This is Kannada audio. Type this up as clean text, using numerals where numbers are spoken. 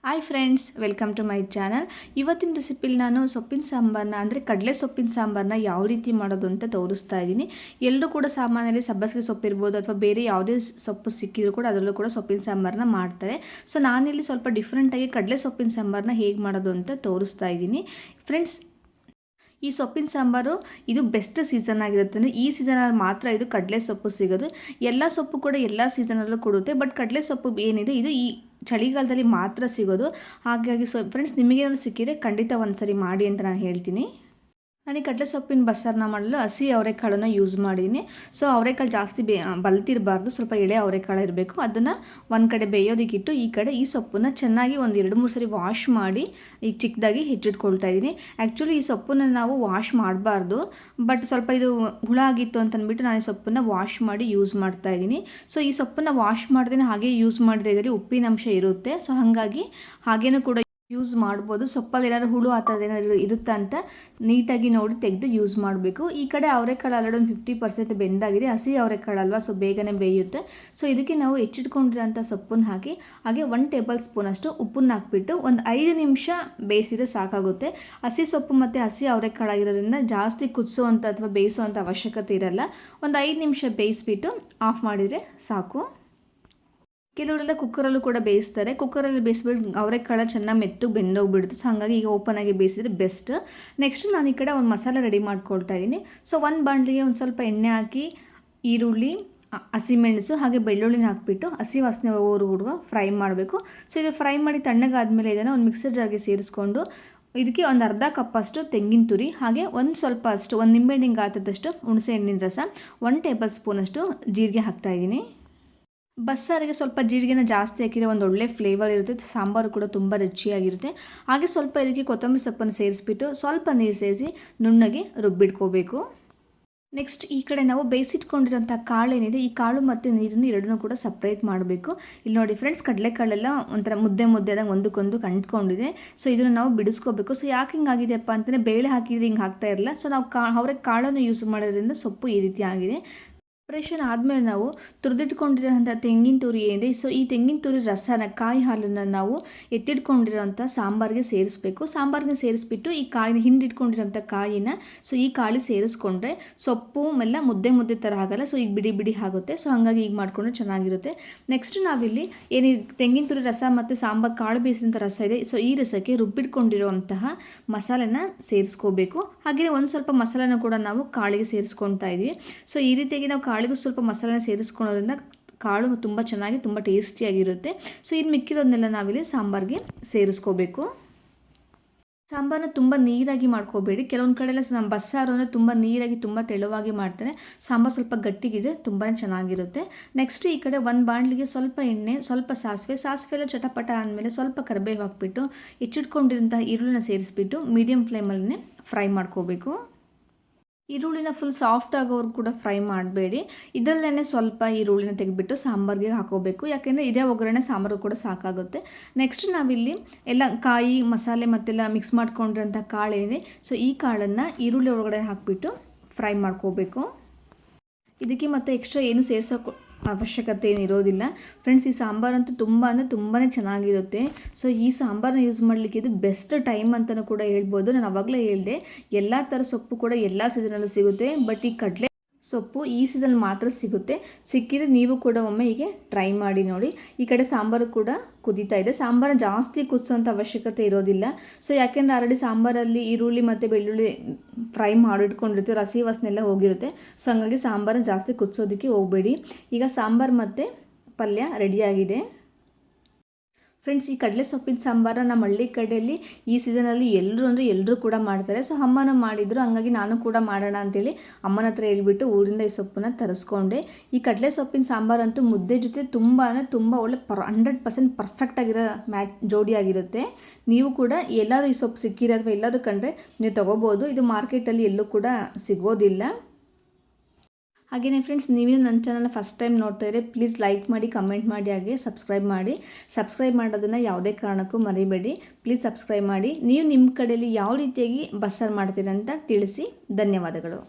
Hi friends, welcome to my channel. ಇವತ್ತಿನ ರೆಸಿಪಿಲಿ ನಾನು ಸೊಪ್ಪಿನ ಸಾಂಬಾರನ್ನ ಅಂದರೆ ಕಡಲೆ ಸೊಪ್ಪಿನ ಸಾಂಬಾರನ್ನ ಯಾವ ರೀತಿ ಮಾಡೋದು ಅಂತ ತೋರಿಸ್ತಾ ಇದ್ದೀನಿ. ಎಲ್ಲರೂ ಕೂಡ ಸಾಮಾನ್ಯದಲ್ಲಿ ಸಬ್ಬಸಿಗೆ ಸೊಪ್ಪು ಇರ್ಬೋದು ಅಥವಾ ಬೇರೆ ಯಾವುದೇ ಸೊಪ್ಪು ಸಿಕ್ಕಿದ್ರು ಕೂಡ ಅದರಲ್ಲೂ ಕೂಡ ಸೊಪ್ಪಿನ ಸಾಂಬಾರನ್ನ ಮಾಡ್ತಾರೆ. ಸೊ ನಾನಿಲ್ಲಿ ಸ್ವಲ್ಪ ಡಿಫ್ರೆಂಟಾಗಿ ಕಡಲೆ ಸೊಪ್ಪಿನ ಸಾಂಬಾರನ್ನ ಹೇಗೆ ಮಾಡೋದು ಅಂತ ತೋರಿಸ್ತಾ ಇದ್ದೀನಿ. ಫ್ರೆಂಡ್ಸ್, ಈ ಸೊಪ್ಪಿನ ಸಾಂಬಾರು ಇದು ಬೆಸ್ಟ್ ಸೀಸನ್ ಆಗಿರುತ್ತೆ. ಅಂದರೆ ಈ ಸೀಸನಲ್ಲಿ ಮಾತ್ರ ಇದು ಕಡಲೆ ಸೊಪ್ಪು ಸಿಗೋದು. ಎಲ್ಲ ಸೊಪ್ಪು ಕೂಡ ಎಲ್ಲ ಸೀಸನಲ್ಲೂ ಕೊಡುತ್ತೆ, ಬಟ್ ಕಡಲೆ ಸೊಪ್ಪು ಏನಿದೆ ಇದು ಈ ಚಳಿಗಾಲದಲ್ಲಿ ಮಾತ್ರ ಸಿಗೋದು. ಹಾಗಾಗಿ ಫ್ರೆಂಡ್ಸ್, ನಿಮಗೇನಾದ್ರು ಸಿಕ್ಕಿದರೆ ಖಂಡಿತ ಒಂದ್ಸರಿ ಮಾಡಿ ಅಂತ ನಾನು ಹೇಳ್ತೀನಿ. ನಾನು ಈ ಕಡಲೆ ಸೊಪ್ಪಿನ ಬಸ್ಸಾರನ್ನ ಮಾಡಲು ಹಸಿ ಅವರೆಕಾಳನ್ನು ಯೂಸ್ ಮಾಡಿದ್ದೀನಿ. ಸೊ ಅವರೆಕಾಳು ಜಾಸ್ತಿ ಬಲ್ತಿರಬಾರ್ದು, ಸ್ವಲ್ಪ ಎಳೆ ಅವರೆಕಾಳು ಇರಬೇಕು. ಅದನ್ನು ಒಂದು ಕಡೆ ಬೇಯೋದಕ್ಕಿಟ್ಟು ಈ ಕಡೆ ಈ ಸೊಪ್ಪನ್ನು ಚೆನ್ನಾಗಿ ಒಂದು 2-3 ಸರಿ ವಾಶ್ ಮಾಡಿ ಈಗ ಚಿಕ್ಕದಾಗಿ ಹೆಚ್ಚಿಟ್ಕೊಳ್ತಾ ಇದ್ದೀನಿ. ಆ್ಯಕ್ಚುಲಿ ಈ ಸೊಪ್ಪನ್ನು ನಾವು ವಾಶ್ ಮಾಡಬಾರ್ದು, ಬಟ್ ಸ್ವಲ್ಪ ಇದು ಹುಳ ಆಗಿತ್ತು ಅಂತಂದ್ಬಿಟ್ಟು ನಾನು ಈ ಸೊಪ್ಪನ್ನು ವಾಶ್ ಮಾಡಿ ಯೂಸ್ ಮಾಡ್ತಾ ಇದ್ದೀನಿ. ಸೊ ಈ ಸೊಪ್ಪನ್ನು ವಾಶ್ ಮಾಡ್ದೇ ಹಾಗೆ ಯೂಸ್ ಮಾಡಿದ್ರೆ ಇದರಲ್ಲಿ ಉಪ್ಪಿನಂಶ ಇರುತ್ತೆ. ಸೊ ಹಾಗಾಗಿ ಹಾಗೇನೂ ಕೂಡ ಯೂಸ್ ಮಾಡ್ಬೋದು. ಸೊಪ್ಪಲ್ಲಿ ಏನಾದ್ರು ಹುಳು ಆ ಥರದ್ದು ಏನಾದರೂ ಇರುತ್ತೆ ಅಂತ ನೀಟಾಗಿ ನೋಡಿ ತೆಗೆದು ಯೂಸ್ ಮಾಡಬೇಕು. ಈ ಕಡೆ ಅವರೆಕಾಳು ಆಲ್ರೆಡಿ ಒಂದು 50% ಬೆಂದಾಗಿದೆ. ಹಸಿ ಅವರೆಕಾಳು ಅಲ್ವಾ, ಸೊ ಬೇಗನೆ ಬೇಯುತ್ತೆ. ಸೊ ಇದಕ್ಕೆ ನಾವು ಹೆಚ್ಚಿಟ್ಕೊಂಡಿರೋಂಥ ಸೊಪ್ಪನ್ನು ಹಾಕಿ ಹಾಗೆ 1 ಟೇಬಲ್ ಸ್ಪೂನಷ್ಟು ಉಪ್ಪನ್ನು ಹಾಕ್ಬಿಟ್ಟು ಒಂದು 5 ನಿಮಿಷ ಬೇಯಿಸಿದ್ರೆ ಸಾಕಾಗುತ್ತೆ. ಹಸಿ ಸೊಪ್ಪು ಮತ್ತು ಹಸಿ ಅವರೆಕಾಳು ಆಗಿರೋದ್ರಿಂದ ಜಾಸ್ತಿ ಕುದಿಸೋವಂಥ ಅಥವಾ ಬೇಯಿಸೋವಂಥ ಅವಶ್ಯಕತೆ ಇರಲ್ಲ. ಒಂದು 5 ನಿಮಿಷ ಬೇಯಿಸ್ಬಿಟ್ಟು ಆಫ್ ಮಾಡಿದರೆ ಸಾಕು. ಕೆಲವರೆಲ್ಲ ಕುಕ್ಕರಲ್ಲೂ ಕೂಡ ಬೇಯಿಸ್ತಾರೆ. ಕುಕ್ಕರಲ್ಲಿ ಬೇಯಿಸ್ಬಿಟ್ಟು ಅವರೆಕಾಳು ಚೆನ್ನಾಗಿ ಮೆತ್ತಗೆ ಬೆಂದೋಗ್ಬಿಡುತ್ತೆ. ಸೊ ಹಾಗಾಗಿ ಈಗ ಓಪನ್ ಆಗಿ ಬೇಯಿಸಿದ್ರೆ ಬೆಸ್ಟ್. ನೆಕ್ಸ್ಟ್ ನಾನು ಈ ಕಡೆ ಒಂದು ಮಸಾಲೆ ರೆಡಿ ಮಾಡ್ಕೊಳ್ತಾ ಇದ್ದೀನಿ. ಸೊ ಒಂದು ಬಾಣಲಿಗೆ ಒಂದು ಸ್ವಲ್ಪ ಎಣ್ಣೆ ಹಾಕಿ ಈರುಳ್ಳಿ, ಹಸಿಮೆಣಸು ಹಾಗೆ ಬೆಳ್ಳುಳ್ಳಿನ ಹಾಕಿಬಿಟ್ಟು ಹಸಿ ವಾಸನೆ ಹೋಗೋವರೆಗೂ ಫ್ರೈ ಮಾಡಬೇಕು. ಸೊ ಇದು ಫ್ರೈ ಮಾಡಿ ತಣ್ಣಗಾದ್ಮೇಲೆ ಇದನ್ನು ಒಂದು ಮಿಕ್ಸರ್ ಜಾರ್ಗೆ ಸೇರಿಸ್ಕೊಂಡು ಇದಕ್ಕೆ ಒಂದು ಅರ್ಧ ಕಪ್ಪಷ್ಟು ತೆಂಗಿನ ತುರಿ ಹಾಗೆ ಒಂದು ಸ್ವಲ್ಪ ಅಷ್ಟು ಒಂದು ನಿಂಬೆಹಣ್ಣಿನ ಗಾತ್ರದಷ್ಟು ಹುಣಸೆ ಹಣ್ಣಿನ ರಸ, 1 ಟೇಬಲ್ ಸ್ಪೂನಷ್ಟು ಜೀರಿಗೆ ಹಾಕ್ತಾಯಿದ್ದೀನಿ. ಬಸ್ಸಾರಿಗೆ ಸ್ವಲ್ಪ ಜೀರಿಗೆನ ಜಾಸ್ತಿ ಹಾಕಿದರೆ ಒಂದು ಒಳ್ಳೆ ಫ್ಲೇವರ್ ಇರುತ್ತೆ. ಸಾಂಬಾರು ಕೂಡ ತುಂಬ ರುಚಿಯಾಗಿರುತ್ತೆ. ಹಾಗೆ ಸ್ವಲ್ಪ ಇದಕ್ಕೆ ಕೊತ್ತಂಬರಿ ಸೊಪ್ಪನ್ನು ಸೇರಿಸ್ಬಿಟ್ಟು ಸ್ವಲ್ಪ ನೀರು ಸೇರಿಸಿ ನುಣ್ಣಗೆ ರುಬ್ಬಿಟ್ಕೋಬೇಕು. ನೆಕ್ಸ್ಟ್ ಈ ಕಡೆ ನಾವು ಬೇಯಿಸಿಟ್ಕೊಂಡಿರೋಂಥ ಕಾಳೇನಿದೆ, ಈ ಕಾಳು ಮತ್ತು ನೀರನ್ನು ಎರಡನ್ನೂ ಕೂಡ ಸಪ್ರೇಟ್ ಮಾಡಬೇಕು. ಇಲ್ಲಿ ನೋಡಿ ಫ್ರೆಂಡ್ಸ್, ಕಡಲೆಕಾಳೆಲ್ಲ ಒಂಥರ ಮುದ್ದೆ ಆದಾಗ ಒಂದಕ್ಕೊಂದು ಅಂಟ್ಕೊಂಡಿದೆ. ಸೊ ಇದನ್ನು ನಾವು ಬಿಡಿಸ್ಕೋಬೇಕು. ಸೊ ಯಾಕೆ ಹಿಂಗಾಗಿದೆಯಪ್ಪ ಅಂತಂದರೆ ಬೇಳೆ ಹಾಕಿದರೆ ಹಿಂಗೆ ಆಗ್ತಾ ಇರಲ್ಲ. ಸೊ ನಾವು ಅವರೇ ಕಾಳನ್ನು ಯೂಸ್ ಮಾಡೋದ್ರಿಂದ ಸೊಪ್ಪು ಈ ರೀತಿ ಆಗಿದೆ. ಪ್ರಿಪ್ರೇಷನ್ ಆದಮೇಲೆ ನಾವು ತುರಿದಿಟ್ಕೊಂಡಿರೋಂಥ ತೆಂಗಿನ ತುರಿ ಏನಿದೆ, ಸೊ ಈ ತೆಂಗಿನ ತುರಿ ರಸನ ಕಾಯಿ ಹಾಲನ್ನು ನಾವು ಎತ್ತಿಟ್ಕೊಂಡಿರೋಂಥ ಸಾಂಬಾರಿಗೆ ಸೇರಿಸ್ಬೇಕು. ಸಾಂಬಾರಿಗೆ ಸೇರಿಸ್ಬಿಟ್ಟು ಈ ಕಾಯಿ ಹಿಂಡಿಟ್ಕೊಂಡಿರೋಂಥ ಕಾಯಿನ ಸೊ ಈ ಕಾಳಿ ಸೇರಿಸ್ಕೊಂಡ್ರೆ ಸೊಪ್ಪು ಎಲ್ಲ ಮುದ್ದೆ ಥರ ಆಗಲ್ಲ. ಸೊ ಈಗ ಬಿಡಿ ಆಗುತ್ತೆ. ಸೊ ಹಾಗಾಗಿ ಈಗ ಮಾಡಿಕೊಂಡ್ರೆ ಚೆನ್ನಾಗಿರುತ್ತೆ. ನೆಕ್ಸ್ಟ್ ನಾವಿಲ್ಲಿ ಏನು ತೆಂಗಿನ ತುರಿ ರಸ ಮತ್ತು ಸಾಂಬಾರು ಕಾಳು ಬೇಯಿಸಿದಂಥ ರಸ ಇದೆ, ಸೊ ಈ ರಸಕ್ಕೆ ರುಬ್ಬಿಟ್ಕೊಂಡಿರೋಂತಹ ಮಸಾಲೆನ ಸೇರಿಸ್ಕೋಬೇಕು. ಹಾಗೆಯೇ ಒಂದು ಸ್ವಲ್ಪ ಮಸಾಲೆನ ಕೂಡ ನಾವು ಕಾಳಿಗೆ ಸೇರಿಸ್ಕೊತಾ ಇದ್ದೀವಿ. ಸೊ ಈ ರೀತಿಯಾಗಿ ನಾವು ಕಾಳಿಗೂ ಸ್ವಲ್ಪ ಮಸಾಲೆನ ಸೇರಿಸ್ಕೊಳ್ಳೋದ್ರಿಂದ ಕಾಳು ತುಂಬ ಚೆನ್ನಾಗಿ ತುಂಬ ಟೇಸ್ಟಿಯಾಗಿರುತ್ತೆ. ಸೊ ಇನ್ನು ಮಿಕ್ಕಿರೋದನ್ನೆಲ್ಲ ನಾವಿಲ್ಲಿ ಸಾಂಬಾರಿಗೆ ಸೇರಿಸ್ಕೋಬೇಕು. ಸಾಂಬಾರನ್ನ ತುಂಬ ನೀರಾಗಿ ಮಾಡ್ಕೋಬೇಡಿ. ಕೆಲವೊಂದು ಕಡೆ ಎಲ್ಲ ಬಸ್ಸಾರು ಅಂದರೆ ತುಂಬ ನೀರಾಗಿ ತುಂಬ ತೆಳುವಾಗಿ ಮಾಡ್ತಾರೆ. ಸಾಂಬಾರು ಸ್ವಲ್ಪ ಗಟ್ಟಿಗಿದೆ, ತುಂಬಾ ಚೆನ್ನಾಗಿರುತ್ತೆ. ನೆಕ್ಸ್ಟ್ ಈ ಕಡೆ ಒಂದು ಬಾಣಲಿಗೆ ಸ್ವಲ್ಪ ಎಣ್ಣೆ, ಸ್ವಲ್ಪ ಸಾಸಿವೆ ಎಲ್ಲ ಚಟಪಟ ಆದಮೇಲೆ ಸ್ವಲ್ಪ ಕರಿಬೇವು ಹಾಕ್ಬಿಟ್ಟು ಹೆಚ್ಚಿಟ್ಕೊಂಡಿರೋಂಥ ಈರುಳ್ಳಿನ ಸೇರಿಸ್ಬಿಟ್ಟು ಮೀಡಿಯಮ್ ಫ್ಲೇಮಲ್ಲೇ ಫ್ರೈ ಮಾಡ್ಕೋಬೇಕು. ಈರುಳ್ಳಿನ ಫುಲ್ ಸಾಫ್ಟ್ ಆಗೋವ್ರು ಕೂಡ ಫ್ರೈ ಮಾಡಬೇಡಿ. ಇದರಲ್ಲೇ ಸ್ವಲ್ಪ ಈರುಳ್ಳಿನ ತೆಗೆದುಬಿಟ್ಟು ಸಾಂಬಾರಿಗೆ ಹಾಕೋಬೇಕು. ಯಾಕೆಂದರೆ ಇದೇ ಒಗ್ಗರಣೆ ಸಾಂಬಾರು ಕೂಡ ಸಾಕಾಗುತ್ತೆ. ನೆಕ್ಸ್ಟ್ ನಾವಿಲ್ಲಿ ಎಲ್ಲ ಕಾಯಿ ಮಸಾಲೆ ಮತ್ತೆಲ್ಲ ಮಿಕ್ಸ್ ಮಾಡ್ಕೊಂಡಿರೋಂಥ ಕಾಳೇನಿದೆ, ಸೊ ಈ ಕಾಳನ್ನು ಈರುಳ್ಳಿ ಒಳಗಡೆ ಹಾಕಿಬಿಟ್ಟು ಫ್ರೈ ಮಾಡ್ಕೋಬೇಕು. ಇದಕ್ಕೆ ಮತ್ತೆ ಎಕ್ಸ್ಟ್ರಾ ಏನು ಸೇರಿಸೋಕೆ ಅವಶ್ಯಕತೆ ಏನಿರೋದಿಲ್ಲ. ಫ್ರೆಂಡ್ಸ್, ಈ ಸಾಂಬಾರಂತೂ ತುಂಬಾ ಚೆನ್ನಾಗಿರುತ್ತೆ. ಸೊ ಈ ಸಾಂಬಾರನ್ನ ಯೂಸ್ ಮಾಡಲಿಕ್ಕೆ ಇದು ಬೆಸ್ಟ್ ಟೈಮ್ ಅಂತಲೂ ಕೂಡ ಹೇಳ್ಬೋದು. ನಾನು ಆವಾಗಲೇ ಹೇಳಿದೆ, ಎಲ್ಲ ಥರ ಸೊಪ್ಪು ಕೂಡ ಎಲ್ಲ ಸೀಸನಲ್ಲೂ ಸಿಗುತ್ತೆ, ಬಟ್ ಈ ಕಡಲೆ ಸೊಪ್ಪು ಈ ಸೀಸನ್ ಮಾತ್ರ ಸಿಗುತ್ತೆ. ಸಿಕ್ಕಿದ್ರೆ ನೀವು ಕೂಡ ಒಮ್ಮೆ ಹೀಗೆ ಟ್ರೈ ಮಾಡಿ ನೋಡಿ. ಈ ಕಡೆ ಸಾಂಬಾರು ಕೂಡ ಕುದೀತಾ ಇದೆ. ಸಾಂಬಾರನ್ನ ಜಾಸ್ತಿ ಕುದಿಸೋಂಥ ಅವಶ್ಯಕತೆ ಇರೋದಿಲ್ಲ. ಸೊ ಯಾಕೆಂದರೆ ಆಲ್ರೆಡಿ ಸಾಂಬಾರಲ್ಲಿ ಈರುಳ್ಳಿ ಮತ್ತು ಬೆಳ್ಳುಳ್ಳಿ ಫ್ರೈ ಮಾಡಿಟ್ಕೊಂಡಿರುತ್ತೆ, ಹಸಿ ವಾಸನೆ ಎಲ್ಲ ಹೋಗಿರುತ್ತೆ. ಸೊ ಹಾಗಾಗಿ ಸಾಂಬಾರನ್ನ ಜಾಸ್ತಿ ಕುದಿಸೋದಕ್ಕೆ ಹೋಗಬೇಡಿ. ಈಗ ಸಾಂಬಾರು ಮತ್ತು ಪಲ್ಯ ರೆಡಿಯಾಗಿದೆ. ಫ್ರೆಂಡ್ಸ್, ಈ ಕಡಲೆ ಸೊಪ್ಪಿನ ಸಾಂಬಾರನ್ನ ನಮ್ಮ ಹಳ್ಳಿ ಕಡೆಯಲ್ಲಿ ಈ ಸೀಸನಲ್ಲಿ ಎಲ್ಲರೂ ಕೂಡ ಮಾಡ್ತಾರೆ. ಸೊ ಅಮ್ಮನ ಮಾಡಿದರು, ಹಂಗಾಗಿ ನಾನು ಕೂಡ ಮಾಡೋಣ ಅಂತೇಳಿ ಅಮ್ಮನ ಹತ್ರ ಹೇಳ್ಬಿಟ್ಟು ಊರಿಂದ ಈ ಸೊಪ್ಪನ್ನ ತರಿಸ್ಕೊಂಡೆ. ಈ ಕಡಲೆ ಸೊಪ್ಪಿನ ಸಾಂಬಾರಂತೂ ಮುದ್ದೆ ಜೊತೆ ತುಂಬ ಒಳ್ಳೆ 100% ಪರ್ಫೆಕ್ಟಾಗಿರೋ ಜೋಡಿಯಾಗಿರುತ್ತೆ. ನೀವು ಕೂಡ ಎಲ್ಲಾದರೂ ಈ ಸೊಪ್ಪು ಸಿಕ್ಕಿರೋ ಅಥವಾ ಎಲ್ಲಾದರೂ ಕಂಡ್ರೆ ನೀವು ತೊಗೋಬೋದು. ಇದು ಮಾರ್ಕೆಟಲ್ಲಿ ಎಲ್ಲೂ ಕೂಡ ಸಿಗೋದಿಲ್ಲ. ಹಾಗೆಯೇ ಫ್ರೆಂಡ್ಸ್, ನೀವೇನು ನನ್ನ ಚಾನಲ್ನ ಫಸ್ಟ್ ಟೈಮ್ ನೋಡ್ತಾ ಇದ್ದರೆ ಪ್ಲೀಸ್ ಲೈಕ್ ಮಾಡಿ, ಕಮೆಂಟ್ ಮಾಡಿ, ಹಾಗೆ ಸಬ್ಸ್ಕ್ರೈಬ್ ಮಾಡಿ. ಸಬ್ಸ್ಕ್ರೈಬ್ ಮಾಡೋದನ್ನು ಯಾವುದೇ ಕಾರಣಕ್ಕೂ ಮರಿಬೇಡಿ. ಪ್ಲೀಸ್ ಸಬ್ಸ್ಕ್ರೈಬ್ ಮಾಡಿ. ನೀವು ನಿಮ್ಮ ಕಡೆಯಲ್ಲಿ ಯಾವ ರೀತಿಯಾಗಿ ಬಸ್ಸಾರು ಮಾಡ್ತೀರಂತ ತಿಳಿಸಿ. ಧನ್ಯವಾದಗಳು.